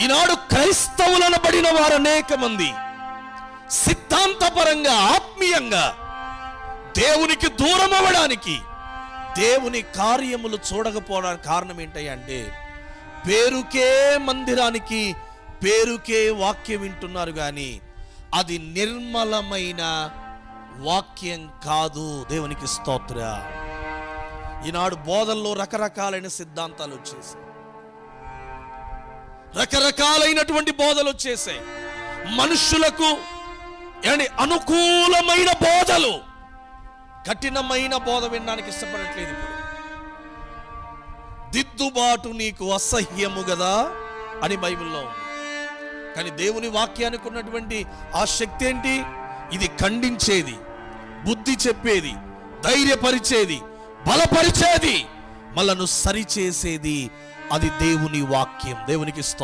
ఈనాడు క్రైస్తవులనబడిన వారు అనేక మంది సిద్ధాంతపరంగా, ఆత్మీయంగా దేవునికి దూరం అవ్వడానికి, దేవుని కార్యములు చూడకపోవడానికి కారణం ఏంటంటే పేరుకే మందిరానికి, పేరుకే వాక్యం వింటున్నారు కానీ అది నిర్మలమైన వాక్యం కాదు. దేవునికి స్తోత్ర. ఈనాడు బోధల్లో రకరకాలైన సిద్ధాంతాలు వచ్చేసాయి, రకరకాలైనటువంటి బోధలు వచ్చేసాయి. మనుషులకు అనుకూలమైన బోధలు, కఠినమైన బోధ వినడానికి ఇష్టపడట్లేదు. ఇప్పుడు దిద్దుబాటు నీకు అసహ్యము కదా అని బైబిల్లో ఉంది. కానీ దేవుని వాక్యానికి ఉన్నటువంటి ఆ శక్తి ఏంటి? ఇది ఖండించేది, బుద్ధి చెప్పేది, ధైర్యపరిచేది, బలపరిచేది, మళ్ళను సరిచేసేది. అది దేవుని వాక్యం. దేవునికి